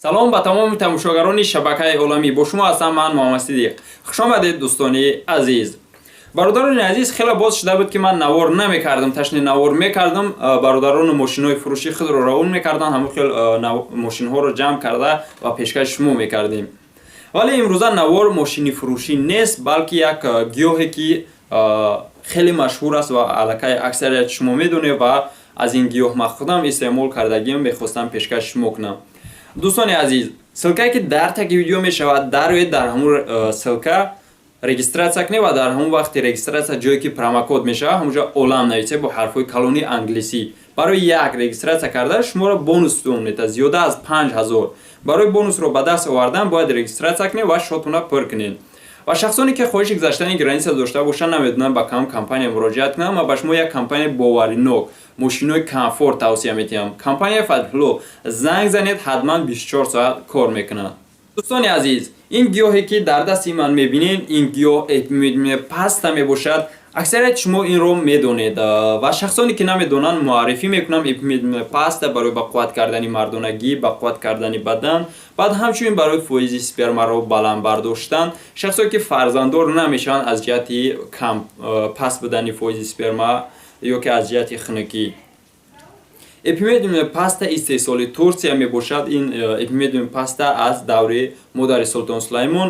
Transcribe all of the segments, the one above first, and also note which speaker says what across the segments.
Speaker 1: салом ба тамоми тамошогарони шабакаи оламӣ. Бо шумо ҳастам ман Муҳаммад Сидиқ. Хушомадед дӯстони азиз. Бародарони азиз, хеле боз шуда буд ки ман навор намекардам, ташни навор мекардам. Бародарони мошинҳои фурӯши худро равон мекарданд, ҳамон хел мошинҳоро ҷамъ карда ва пешкаши шумо мекардем. Вале имрӯза навор мошини фурӯшӣ нест, балки як гиёҳе ки хеле машҳур аст ва аллакай аксарияти шумо медонед ва аз ин гиёҳ ман худам истеъмол кардагиам, мехостам пешкаши шумо кунам. Дӯстони азиз, силкае ки дар таги видео мешавад, дароед дар ҳамон силка регистратсия кунед ва дар ҳамон вақти регистратсия ҷое ки промокод мешавад, ҳамонҷо олам нависед бо ҳарфҳои калони англисӣ. Барои як регистратсия кардан шуморо бонусдон мета, зиёда аз 5000. Барои бонусро ба даст овардан бояд регистратсия кунед ва шотона пур кунед. ва шахсоне ки хоҳиши гузаштани граница дошта бошанд, намедонанд ба кам компания муроҷиат кунанд. Ман ба шумо як компания боваринок, мошинои комфорт тавсия метиҳам. Компания Фатҳулло, занг занед, ҳатман 24 соат кор мекунад. дӯстони азиз, ин гиёҳе ки дар дасти ман мебинед, ин гиёҳ паста мебошад. Аксарияти шумо инро медонед ва шахсоне ки намедонанд муаррифӣ мекунам. Паста барои ба қувват кардани мардонагӣ, ба қувват кардани бадан, баъд ҳамчунин барои фоизи спермаро баланд бардоштан. Шахсоне ки фарзанддор намешаванд аз ҷиҳати кам паст будани фоизи сперма ё ки аз ҷиҳати хунукӣ. Эпимедиум паста истеҳсоли Турсия мебошад. Ин эпимедиум паста аз даври модари Султон Сулаймон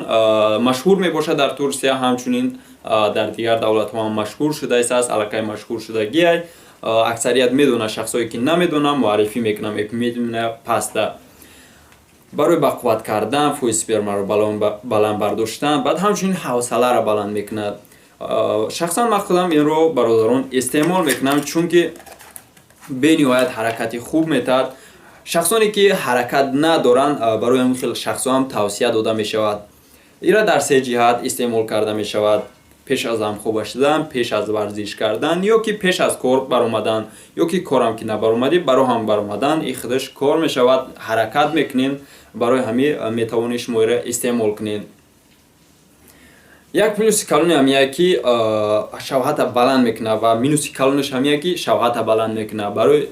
Speaker 1: машҳур мебошад дар Турсия, ҳамчунин дар дигар давлатҳо ҳам машҳур шуда истааст. Аллакай машҳур шудагиай аксарият медонад. Шахсое ки намедонанд муаррифӣ мекунам. Эпимедиум паста барои ба қувват кардан, фоизи спермаро баланд бардоштан, баъд ҳамчунин ҳавсаларо баланд мекунад. Шахсан ман худам инро бародарон истеъмол мекунам, чунки бениҳоят ҳаракати хуб метавад. Шахсоне ки ҳаракат надоранд, барои ҳамин хел шахсҳо ҳам тавсия дода мешавад. ира дар се ҷиҳат истеъмол карда мешавад. пеш аз ҳамхоба шудан, пеш аз варзиш кардан, ё ки пеш аз кор баромадан, ё ки корам ки набаромадӣ, барои ҳам баромадан ин худаш кор мешавад. ҳаракат мекунем, барои ҳамин метавонед шумо ира истеъмол кунед. як плюси калони ҳамия ки шавҳата баланд мекунад ва минуси калониш ҳамия ки шавҳата баланд мекунад. барои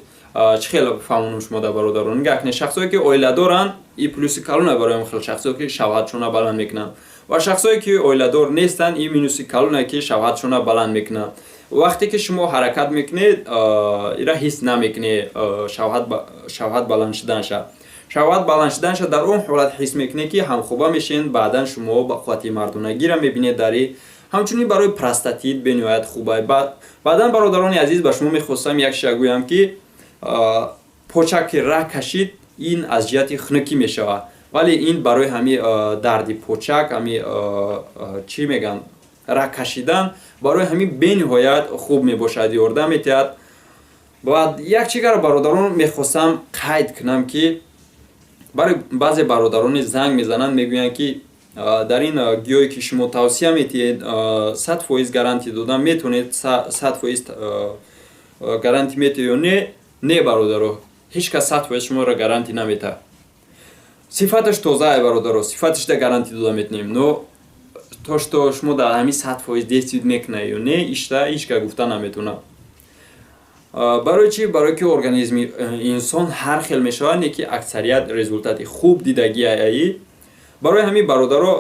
Speaker 1: чӣ хел фаҳмонам шумо дар бародарон гакне шахсое ки оила доранд, ин плюси калона барои ҳамин хел шахсое ки шавҳатшона баланд мекунад. ва шахсое ки оиладор нестанд, ин минуси калоне ки шавҳатшона баланд мекунад. вақте ки шумо ҳаракат мекунед, ира ҳис намекунед шавҳат баланд шуданша. шавҳат баланд шуданша дар он ҳолат ҳис мекунед ки ҳамхоба мешавед, баъдан шумо ба қуввати мардонагиро мебинед дари. ҳамчунин барои простатит бениҳоят хуба. баъдан бародарони азиз, ба шумо мехостам як шия гӯям ки почак ки рак кашид, ин аз ҷиҳати хунукӣ мешавад. вале ин барои ҳамин дарди почак, ҳамин чӣ мегӯянд, рак кашидан, барои ҳамин бениҳоят хуб мебошад, ёрдам метиҳад. баъд як чизро бародарон мехостам қайд кунам ки барои баъзе бародарони занг мезананд, мегӯянд ки дар ин гиёҳе ки шумо тавсия метиҳед 100% гарантӣ додан метавонед, 100% гарантӣ метиҳед ё не? Не бародаро, ҳеҷ кас 100% шуморо гарантӣ наметиҳад. сифаташ тозае бародаро, сифаташда гарантӣ дода метавонем, но то што шумо дар ҳамин 100% дестид мекунед ё не, ишта ҳеҷ кас гуфта наметавонад. барои чӣ? Барое ки организми инсон ҳар хел мешавад, не ки аксарият результати хуб дидагиаи. барои ҳамин бародаро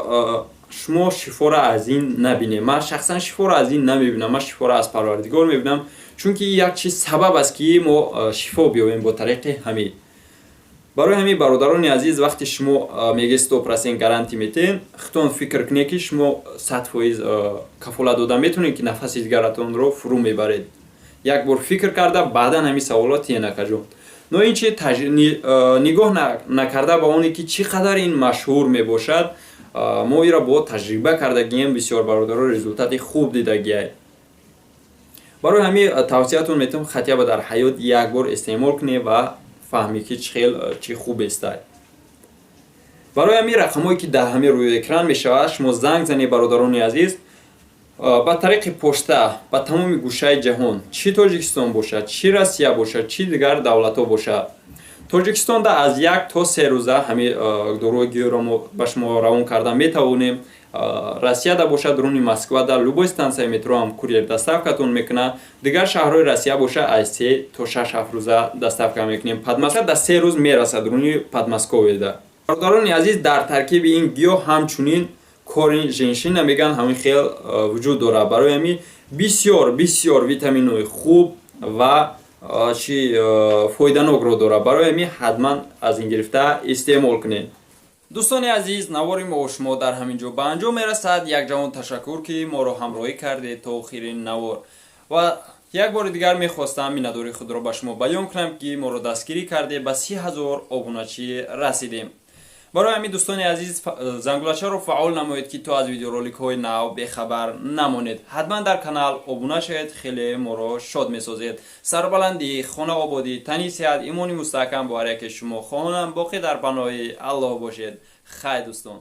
Speaker 1: шумо шифоро аз ин набинед. ман шахсан шифоро аз ин намебинам. ман шифоро аз Парвардигор мебинам, чунки як чиз сабаб аст ки мо шифо биёбем бо тариқи ҳамин. барои ҳамин бародарони азиз, вақте шумо мегӯед 100% гарантӣ метиҳед, худтон фикр кунед ки шумо 100% кафолат дода метавонед ки нафаси дигаратонро фурӯ мебаред. як бор фикр карда баъдан ҳамин саволот енакаҷон. но ин чи нигоҳ накарда ба оне ки чӣ қадар ин машҳур мебошад, мо ира бо таҷриба кардагием, бисёр бародаро результати хуб дидагиай. барои ҳамин тавсиятон метавонам хатиба дар ҳаёт як бор истеъмол кунед ва фаҳмӣ ки чӣ хуб истай. барои ҳамин рақамҳое ки дар ҳамин рӯи экран мешавад, шумо занг занед бародарони азиз. ба тариқи почта ба тамоми гӯшаи ҷаҳон, чӣ Тоҷикистон бошад, чӣ Россия бошад, чӣ дигар давлатҳо бошад, Тоҷикистонда аз 1 то 3 рӯза ҳамин дорои гиёҳро ба шумо равон карда метавонем. Россияда бошад, руни Москвада любой стансияи метро ҳам курьер доставкатон мекунад. дигар шаҳрҳои Россия бошад, аз 3 то 6 рӯза доставка мекунем. Подмосковда 3 рӯз мерасад руни Подмосковияда. бародарони азиз, дар таркиби ин гиёҳ ҳамчунин кори женшина меган ҳамин хел вуҷуд дорад. Барои ҳамин бисёр витаминои хуб ва чи фоиданокро дорад. Барои ҳамин ҳатман аз ин гирифта истеъмол кунед. дӯстони азиз, навори мо шумо дар ҳамин ҷо ба анҷом мерасад. Якҷавон ташаккур ки моро ҳамроҳӣ кардед то охирин навор. Ва як бори дигар мехостам миннатдории худро ба шумо баён кунам ки моро дастгирӣ карде ба 30,000 обуначӣ расидем. барои ҳамин дӯстони азиз, зангулачаро фаъол намоед ки то аз видеороликҳои нав бехабар намонед. ҳатман дар канал обуна шавед, хеле моро шод месозед. сарбаландӣ, хонаободӣ, тани сеҳат, имони мустаҳкам бо ҳар яке шумо хоҳонам. боқӣ дар паноҳи аллоҳ бошед. хайр дӯстон.